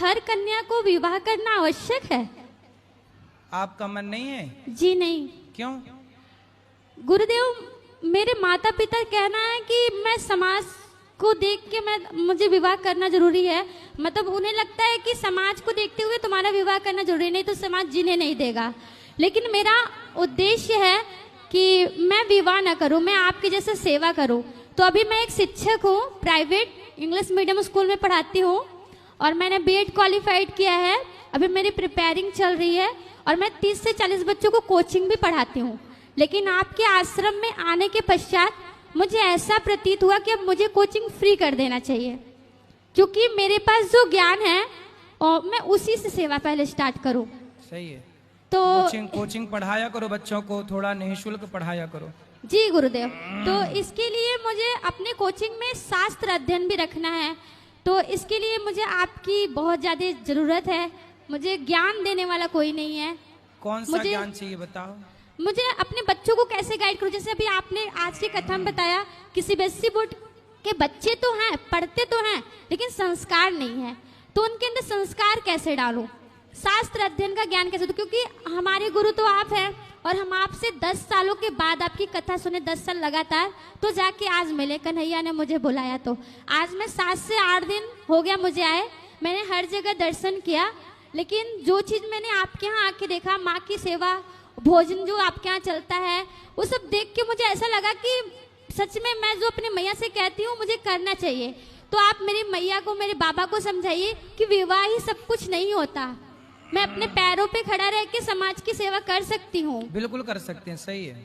हर कन्या को विवाह करना आवश्यक है? आपका मन नहीं है? जी नहीं। क्यों? गुरुदेव, मेरे माता पिता कहना है कि मैं समाज को देख के मुझे विवाह करना जरूरी है। मतलब उन्हें लगता है कि समाज को देखते हुए तुम्हारा विवाह करना जरूरी, नहीं तो समाज जीने नहीं देगा। लेकिन मेरा उद्देश्य है कि मैं विवाह ना करूं, मैं आपके जैसे सेवा करूं। तो अभी मैं एक शिक्षक हूं, प्राइवेट इंग्लिश मीडियम स्कूल में पढ़ाती हूं और मैंने बीएड क्वालिफाइड किया है। अभी मेरी प्रिपेयरिंग चल रही है और मैं 30 से 40 बच्चों को कोचिंग भी पढ़ाती हूँ। लेकिन आपके आश्रम में आने के पश्चात मुझे ऐसा प्रतीत हुआ कि अब मुझे कोचिंग फ्री कर देना चाहिए, क्योंकि मेरे पास जो ज्ञान है और मैं उसी से सेवा पहले स्टार्ट करूं। सही है। तो कोचिंग पढ़ाया करो, बच्चों को थोड़ा निःशुल्क पढ़ाया करो। जी गुरुदेव, तो इसके लिए मुझे अपने कोचिंग में शास्त्र अध्ययन भी रखना है। तो इसके लिए मुझे आपकी बहुत ज्यादा जरूरत है। मुझे ज्ञान देने वाला कोई नहीं है। कौन सा ज्ञान चाहिए बताओ? मुझे अपने बच्चों को कैसे गाइड करूं? जैसे अभी आपने आज की कथा में बताया कि सीबीएसई बोर्ड के बच्चे तो हैं, पढ़ते तो हैं, लेकिन संस्कार नहीं है। तो उनके अंदर संस्कार कैसे डालूं? शास्त्र अध्ययन का ज्ञान कैसे दूं? क्योंकि हमारे गुरु तो आप हैं और हम आपसे 10 सालों के बाद आपकी कथा सुने, 10 साल लगातार, तो जाके आज मिले। कन्हैया ने मुझे बुलाया तो आज मैं 7 से 8 दिन हो गया मुझे आए। मैंने हर जगह दर्शन किया, लेकिन जो चीज मैंने आपके यहाँ आके देखा, माँ की सेवा, भोजन जो आपके यहाँ चलता है, वो सब देख के मुझे ऐसा लगा कि सच में मैं जो अपनी मैया से कहती हूँ मुझे करना चाहिए। तो आप मेरी मैया को, मेरे बाबा को समझाइए कि विवाह ही सब कुछ नहीं होता। मैं अपने पैरों पे खड़ा रह के समाज की सेवा कर सकती हूँ। बिल्कुल कर सकते हैं, सही है।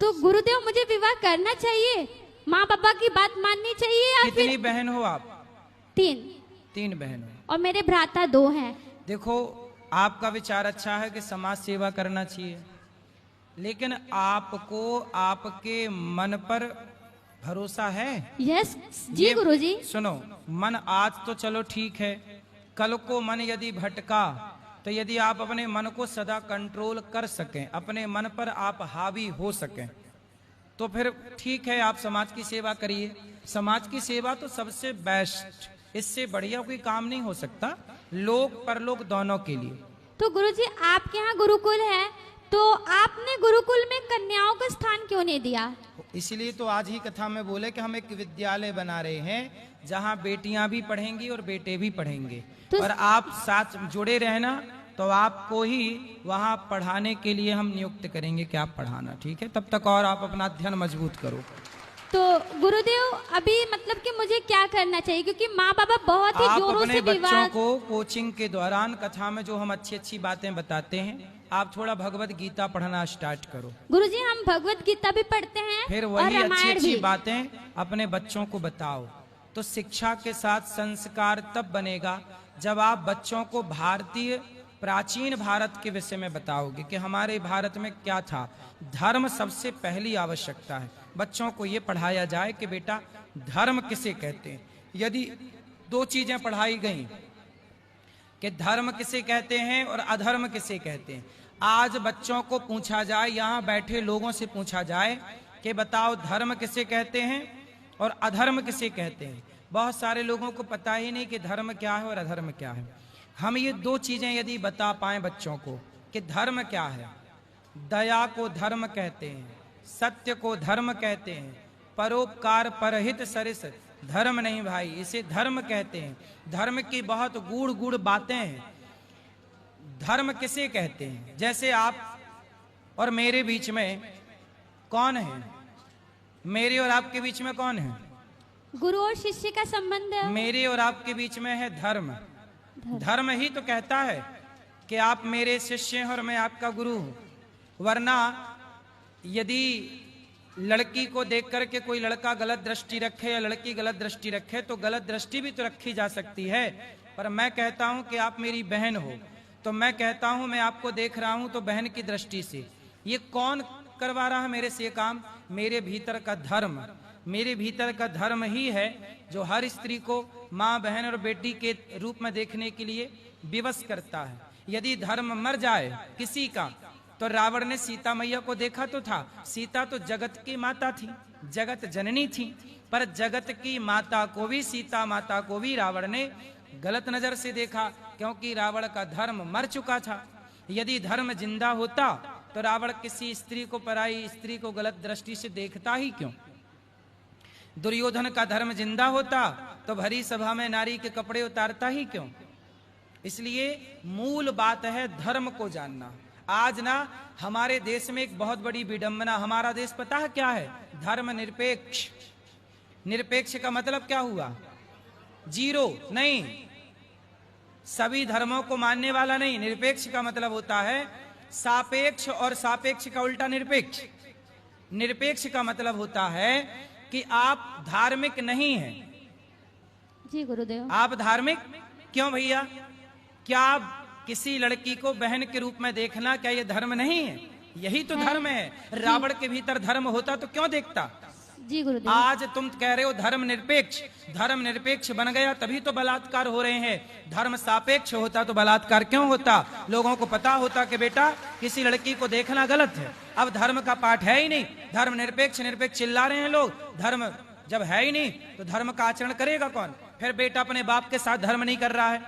तो गुरुदेव, मुझे विवाह करना चाहिए, माँ पापा की बात माननी चाहिए या कितनी फिर? बहन हो आप? 3 बहन हो और मेरे भ्राता 2 हैं। देखो, आपका विचार अच्छा है कि समाज सेवा करना चाहिए, लेकिन आपको आपके मन पर भरोसा है? यस जी गुरुजी। सुनो, मन आज तो चलो ठीक है, कल को मन यदि भटका तो यदि आप अपने मन को सदा कंट्रोल कर सकें, अपने मन पर आप हावी हो सकें, तो फिर ठीक है, आप समाज की सेवा करिए। समाज की सेवा तो सबसे बेस्ट, इससे बढ़िया कोई काम नहीं हो सकता, लोक परलोक दोनों के लिए। तो गुरुजी, आपके यहाँ गुरुकुल है, तो आपने गुरुकुल में कन्याओं का स्थान क्यों नहीं दिया? इसलिए तो आज ही कथा में बोले कि हम एक विद्यालय बना रहे हैं जहाँ बेटियां भी पढ़ेंगी और बेटे भी पढ़ेंगे। तो और आप साथ जुड़े रहना, तो आपको ही वहाँ पढ़ाने के लिए हम नियुक्त करेंगे कि आप पढ़ाना, ठीक है? तब तक और आप अपना अध्ययन मजबूत करो। तो गुरुदेव, अभी मतलब कि मुझे क्या करना चाहिए? क्योंकि माँ बाबा बहुत ही जोरों से बच्चों को कोचिंग के दौरान कथा में जो हम अच्छी अच्छी बातें बताते हैं, आप थोड़ा भगवत गीता पढ़ना स्टार्ट करो। गुरुजी, हम भगवत गीता भी पढ़ते हैं, फिर वही अच्छी अच्छी बातें अपने बच्चों को बताओ। तो शिक्षा के साथ संस्कार तब बनेगा जब आप बच्चों को भारतीय प्राचीन भारत के विषय में बताओगे कि हमारे भारत में क्या था। धर्म सबसे पहली आवश्यकता है। बच्चों को ये पढ़ाया जाए कि बेटा धर्म किसे कहते हैं। यदि 2 चीजें पढ़ाई गई कि धर्म किसे कहते हैं और अधर्म किसे कहते हैं, आज बच्चों को पूछा जाए, यहाँ बैठे लोगों से पूछा जाए कि बताओ धर्म किसे कहते हैं और अधर्म किसे कहते हैं, बहुत सारे लोगों को पता ही नहीं कि धर्म क्या है और अधर्म क्या है। हम ये 2 चीजें यदि बता पाएं बच्चों को कि धर्म क्या है, दया को धर्म कहते हैं, सत्य को धर्म कहते हैं, परोपकार परहित सरिस धर्म नहीं भाई, इसे धर्म कहते हैं। धर्म की बहुत गूढ़ गूढ़ बातें हैं। धर्म किसे कहते हैं? जैसे आप और मेरे बीच में कौन है? मेरे और आपके बीच में कौन है? गुरु और शिष्य का संबंध है। मेरे और आपके बीच में है धर्म। धर्म ही तो कहता है कि आप मेरे शिष्य हैं और मैं आपका गुरु हूं। वरना यदि लड़की को देख करके कोई लड़का गलत दृष्टि रखे या लड़की गलत दृष्टि रखे, तो गलत दृष्टि भी तो रखी जा सकती है। पर मैं कहता हूं कि आप मेरी बहन हो, तो मैं कहता हूं मैं आपको देख रहा हूं तो बहन की दृष्टि से। ये कौन करवा रहा है मेरे से ये काम? मेरे भीतर का धर्म। मेरे भीतर का धर्म ही है जो हर स्त्री को माँ, बहन और बेटी के रूप में देखने के लिए विवश करता है। यदि धर्म मर जाए किसी का, तो रावण ने सीता मैया को देखा तो था। सीता तो जगत की माता थी, जगत जननी थी, पर जगत की माता को भी, सीता माता को भी रावण ने गलत नजर से देखा, क्योंकि रावण का धर्म मर चुका था। यदि धर्म जिंदा होता तो रावण किसी स्त्री को, पराई स्त्री को गलत दृष्टि से देखता ही क्यों? दुर्योधन का धर्म जिंदा होता तो भरी सभा में नारी के कपड़े उतारता ही क्यों? इसलिए मूल बात है धर्म को जानना। आज ना हमारे देश में एक बहुत बड़ी विडंबना, हमारा देश पता है क्या है? धर्म निरपेक्ष। निरपेक्ष का मतलब क्या हुआ? जीरो नहीं, सभी धर्मों को मानने वाला नहीं। निरपेक्ष का मतलब होता है सापेक्ष, और सापेक्ष का उल्टा निरपेक्ष। निरपेक्ष का मतलब होता है कि आप धार्मिक नहीं हैं। जी गुरुदेव। आप धार्मिक क्यों भैया? क्या किसी लड़की को बहन के रूप में देखना, क्या ये धर्म नहीं है? यही तो धर्म है। रावण के भीतर धर्म होता तो क्यों देखता? जी गुरुदेव। आज तुम कह रहे हो धर्म निरपेक्ष, धर्म निरपेक्ष बन गया तभी तो बलात्कार हो रहे हैं। धर्म सापेक्ष होता तो बलात्कार क्यों होता? लोगों को पता होता कि बेटा किसी लड़की को देखना गलत है। अब धर्म का पाठ है ही नहीं, धर्म निरपेक्ष निरपेक्ष चिल्ला रहे हैं लोग। धर्म जब है ही नहीं तो धर्म का आचरण करेगा कौन? फिर बेटा अपने बाप के साथ धर्म नहीं कर रहा है,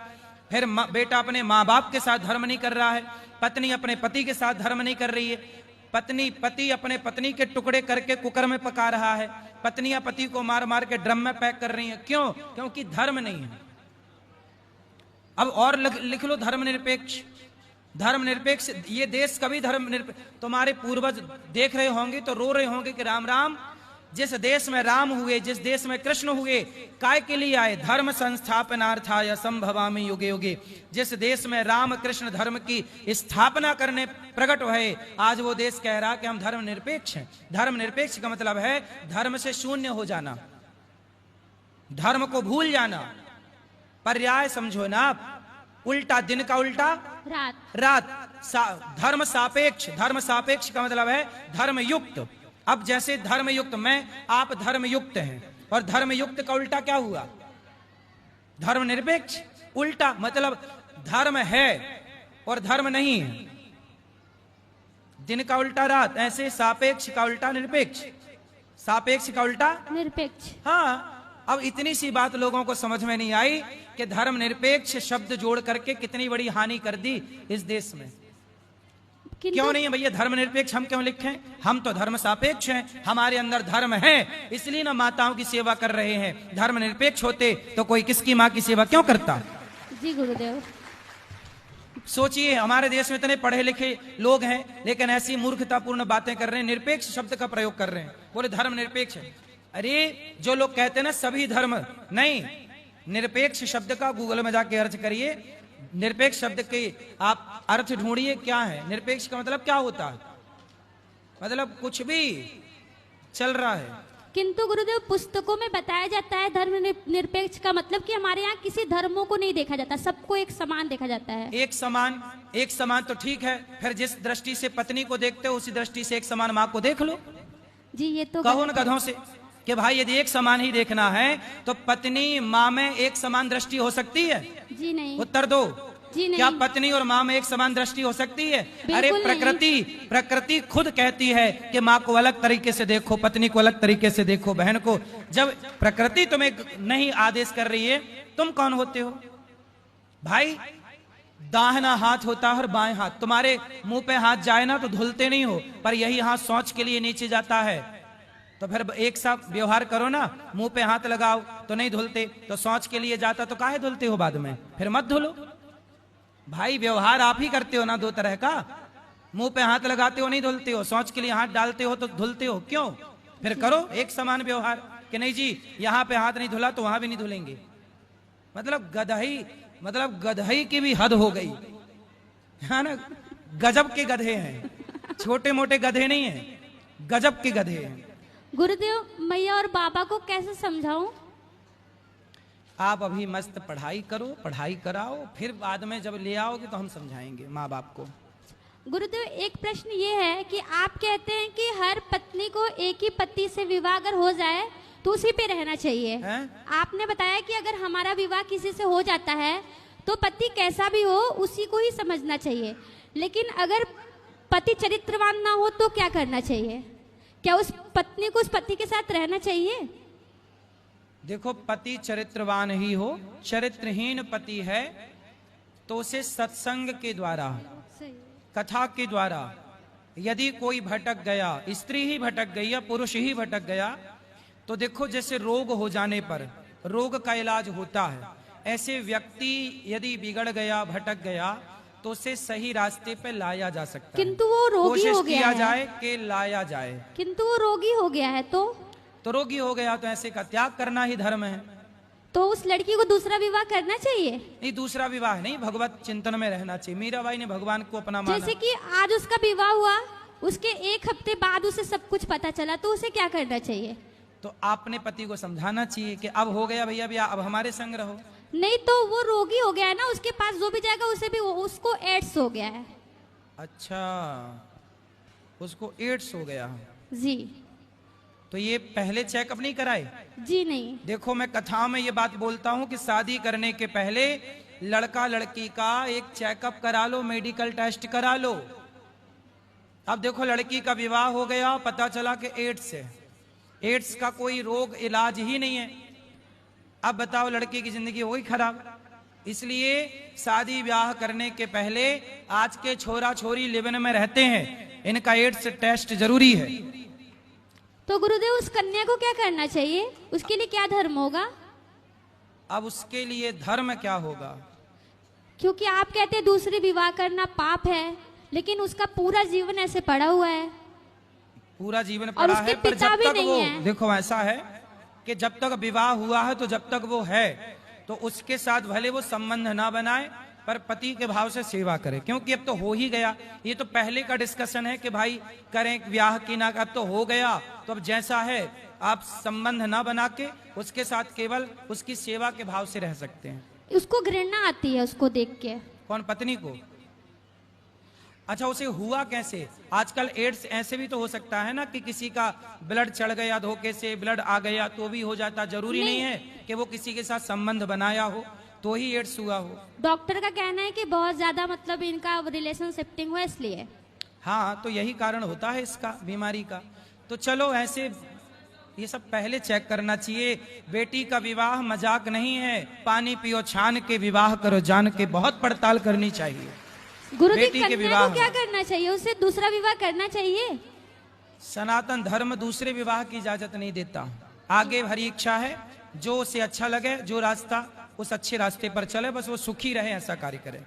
फिर बेटा अपने माँ बाप के साथ धर्म नहीं कर रहा है, पत्नी अपने पति के साथ धर्म नहीं कर रही है, पति अपने पत्नी के टुकड़े करके कुकर में पका रहा है, पत्नियां पति को मार मार के ड्रम में पैक कर रही हैं। क्यों? क्योंकि धर्म नहीं है। अब और लिख लो धर्म निरपेक्ष। धर्म निरपेक्ष, ये देश कभी धर्म निरपेक्ष, तुम्हारे पूर्वज देख रहे होंगे तो रो रहे होंगे कि राम राम, जिस देश में राम हुए, जिस देश में कृष्ण हुए, काय के लिए आए? धर्म संस्थापनार्थाय संभवामि युगे युगे। जिस देश में राम कृष्ण धर्म की स्थापना करने प्रकट हुए, आज वो देश कह रहा कि हम धर्म निरपेक्ष हैं। धर्म निरपेक्ष का मतलब है धर्म से शून्य हो जाना, धर्म को भूल जाना। पर्याय समझो ना आप, उल्टा, दिन का उल्टा रात। धर्म सापेक्ष, धर्म सापेक्ष का मतलब है धर्म युक्त। अब जैसे धर्मयुक्त मैं, आप धर्मयुक्त हैं, और धर्मयुक्त का उल्टा क्या हुआ? धर्म निरपेक्ष। उल्टा मतलब धर्म है और धर्म नहीं है। दिन का उल्टा रात, ऐसे सापेक्ष का उल्टा निरपेक्ष, सापेक्ष का उल्टा निरपेक्ष। हाँ, अब इतनी सी बात लोगों को समझ में नहीं आई कि धर्म निरपेक्ष शब्द जोड़ करके कितनी बड़ी हानि कर दी इस देश में। क्यों नहीं है भैया धर्म निरपेक्ष? हम क्यों लिखें? हम तो धर्म सापेक्ष हैं, हमारे अंदर धर्म है, इसलिए ना माताओं की सेवा कर रहे हैं। धर्म निरपेक्ष होते तो कोई किसकी माँ की सेवा क्यों करता? जी गुरुदेव। सोचिए, हमारे देश में इतने पढ़े लिखे लोग हैं लेकिन ऐसी मूर्खतापूर्ण बातें कर रहे हैं, निरपेक्ष शब्द का प्रयोग कर रहे हैं, बोले धर्म निरपेक्ष है। अरे जो लोग कहते हैं ना सभी धर्म, नहीं, निरपेक्ष शब्द का गूगल में जाके अर्थ करिए, निरपेक्ष शब्द के आप अर्थ ढूंढिए क्या है। निरपेक्ष का मतलब क्या होता है? मतलब कुछ भी चल रहा है। किंतु गुरुदेव पुस्तकों में बताया जाता है धर्म निरपेक्ष का मतलब कि हमारे यहाँ किसी धर्मों को नहीं देखा जाता, सबको एक समान देखा जाता है। एक समान, एक समान तो ठीक है, फिर जिस दृष्टि से पत्नी को देखते हो उसी दृष्टि से एक समान माँ को देख लो। जी ये तो कहो न गधों से कि भाई यदि एक समान ही देखना है तो पत्नी माँ में एक समान दृष्टि हो सकती है? जी नहीं। उत्तर दो। जी नहीं। क्या पत्नी और माँ में एक समान दृष्टि हो सकती है? अरे प्रकृति खुद कहती है कि माँ को अलग तरीके से देखो, पत्नी को अलग तरीके से देखो, बहन को। जब प्रकृति तुम्हें नहीं आदेश कर रही है, तुम कौन होते हो भाई? दाहिना हाथ होता है और बाएं हाथ। तुम्हारे मुंह पे हाथ जाए ना तो धुलते नहीं हो, पर यही हाथ शौच के लिए नीचे जाता है, तो फिर एक साथ व्यवहार करो ना। मुंह पे हाथ लगाओ तो नहीं धुलते, तो शौच के लिए जाता तो काहे धुलते हो बाद में? फिर मत धुलो भाई। व्यवहार आप ही करते हो ना दो तरह का, मुंह पे हाथ लगाते हो नहीं धुलते हो, शौच के लिए हाथ डालते हो तो धुलते हो। क्यों? फिर करो एक समान व्यवहार कि नहीं जी यहाँ पे हाथ नहीं धुला तो वहां भी नहीं धुलेंगे। मतलब गधई की भी हद हो गई है ना। गजब के गधे हैं, छोटे मोटे गधे नहीं हैं, गजब के गधे हैं। गुरुदेव मैया और बाबा को कैसे समझाऊं? आप अभी मस्त पढ़ाई करो, पढ़ाई कराओ, फिर बाद में जब ले आओगे तो हम समझाएंगे माँ बाप को। गुरुदेव एक प्रश्न ये है कि आप कहते हैं कि हर पत्नी को एक ही पति से विवाह अगर हो जाए तो उसी पे रहना चाहिए है? आपने बताया कि अगर हमारा विवाह किसी से हो जाता है तो पति कैसा भी हो उसी को ही समझना चाहिए, लेकिन अगर पति चरित्रवान ना हो तो क्या करना चाहिए? क्या उस पत्नी को उस पति के साथ रहना चाहिए? देखो, पति चरित्रवान ही हो, चरित्रहीन पति है तो उसे सत्संग के द्वारा, कथा के द्वारा, यदि कोई भटक गया, स्त्री ही भटक गई या पुरुष ही भटक गया, तो देखो जैसे रोग हो जाने पर रोग का इलाज होता है, ऐसे व्यक्ति यदि बिगड़ गया, भटक गया, तो उसे सही रास्ते पे लाया जा सकता है। किंतु वो रोगी हो कोशिश गया किया है। जाए कि लाया जाए। किंतु वो रोगी हो गया है तो रोगी हो गया तो ऐसे का त्याग करना ही धर्म है। तो उस लड़की को दूसरा विवाह करना चाहिए। नहीं, दूसरा विवाह नहीं, भगवत चिंतन में रहना चाहिए। मीराबाई ने भगवान को अपना माना। जैसे कि आज उसका विवाह हुआ, उसके एक हफ्ते बाद उसे सब कुछ पता चला, तो उसे क्या करना चाहिए? तो आपने पति को समझाना चाहिए कि अब हो गया भैया, भैया अब हमारे संग रहो। नहीं तो वो रोगी हो गया है ना, उसके पास जो भी जाएगा उसे भी उसको एड्स हो गया है। अच्छा, उसको एड्स हो गया। जी तो ये पहले चेकअप नहीं कराए? जी नहीं। देखो, मैं कथाओं में ये बात बोलता हूँ कि शादी करने के पहले लड़का लड़की का एक चेकअप करा लो, मेडिकल टेस्ट करा लो। अब देखो, लड़की का विवाह हो गया, पता चला कि एड्स है। एड्स का कोई रोग इलाज ही नहीं है। अब बताओ, लड़की की जिंदगी हो गई खराब। इसलिए शादी ब्याह करने के पहले आज के छोरा छोरी लिव-इन में रहते हैं, इनका एड्स टेस्ट जरूरी है। तो गुरुदेव, उस कन्या को क्या करना चाहिए? उसके लिए क्या धर्म होगा? अब उसके लिए धर्म क्या होगा? क्योंकि आप कहते हैं दूसरे विवाह करना पाप है, लेकिन उसका पूरा जीवन ऐसे पड़ा हुआ है। पूरा जीवन और पड़ा उसके है, पर पिता जब भी तक नहीं वो, है। देखो ऐसा है कि जब तक विवाह हुआ है, तो जब तक वो है, तो उसके साथ भले वो संबंध ना बनाए, पर पति के भाव से सेवा करे। क्योंकि अब तो हो ही गया। ये तो पहले का डिस्कशन है कि भाई करें ब्याह की ना, अब तो हो गया, तो अब जैसा है आप संबंध ना बना के उसके साथ केवल उसकी सेवा के भाव से रह सकते हैं। उसको घृणा आती है उसको देख के। कौन? पत्नी को? अच्छा, उसे हुआ कैसे? आजकल एड्स ऐसे भी तो हो सकता है ना कि किसी का ब्लड चढ़ गया, धोखे से ब्लड आ गया तो भी हो जाता। जरूरी नहीं है कि वो किसी के साथ संबंध बनाया हो तो ही एड्स हुआ हो। डॉक्टर का कहना है कि बहुत ज्यादा मतलब इनका रिलेशन शिफ्टिंग हुआ इसलिए। हाँ, तो यही कारण होता है इसका, बीमारी का। तो चलो, ऐसे ये सब पहले चेक करना चाहिए। बेटी का विवाह मजाक नहीं है। पानी पियो छान के, विवाह करो जान के, बहुत पड़ताल करनी चाहिए। गुरुदेव, बेटी के कन्या विवाह को क्या करना चाहिए? उसे दूसरा विवाह करना चाहिए? सनातन धर्म दूसरे विवाह की इजाजत नहीं देता। आगे हरी इच्छा है, जो उसे अच्छा लगे, जो रास्ता उस अच्छे रास्ते पर चले, बस वो सुखी रहे, ऐसा कार्य करे।